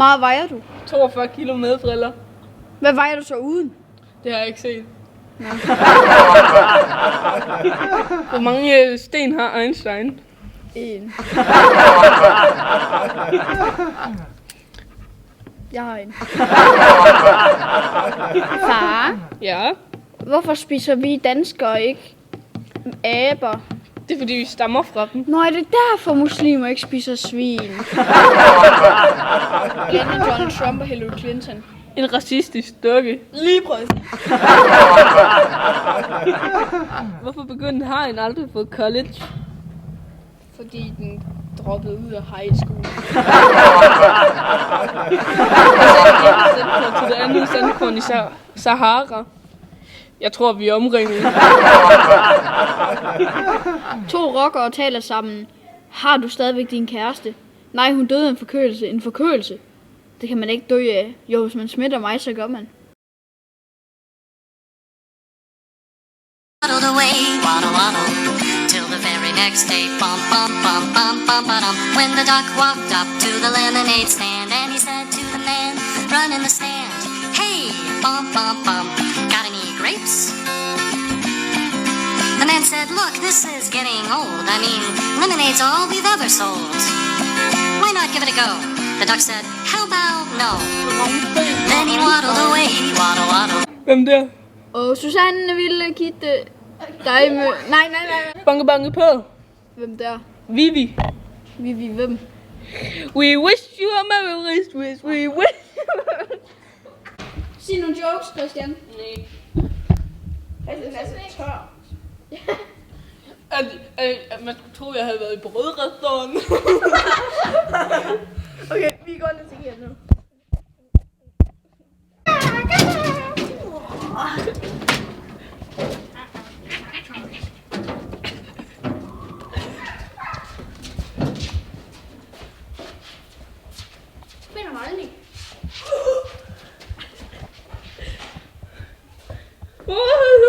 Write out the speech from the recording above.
meget vejer du? 42 kilo med briller. Hvad vejer du så uden? Det har jeg ikke set. Hvor mange sten har Einstein? 1. Jeg har en. Far, Ja, hvorfor spiser vi danskere ikke aber? det er fordi vi stammer fra dem. Nå, er det derfor muslimer ikke spiser svin? Blandt Donald Trump og Hillary Clinton. En racistisk dukke. Lige præcis. Hvorfor begyndte Hajen aldrig på college? Fordi den droppede ud af high school. Til det andet sandkorn i Sahara. Jeg tror, vi er omringet. 2 rockere taler sammen. Har du stadigvæk din kæreste? Nej, hun døde af en forkølelse. En forkølelse? Det kan man ikke dø af. Jo, hvis man smitter mig, så gør man. Waddled away, waddle, waddle, till the very next day, bum, bum, bum, bum, bum, ba-dum. When the duck walked up to the lemonade stand, and he said to the man, run in the stand, hey, bum, bum, bum, got any grapes? The man said, look, this is getting old. I mean, lemonade's all we've ever sold. Why not give it a go? The duck said, how about no? Then he waddled away, waddle, waddle. Hvem der? Og Susanne ville kitte dig med... Nej. Banke, banke på. Hvem der? Vivi. Vi hvem? We wish you a merry Christmas. We wish you Sig nogle jokes, Christian. Nej. Den er så tør. Man skulle tro, jeg havde været i brødrestaurant. Okay, vi går lidt til her nu. Finder mig aldrig. What?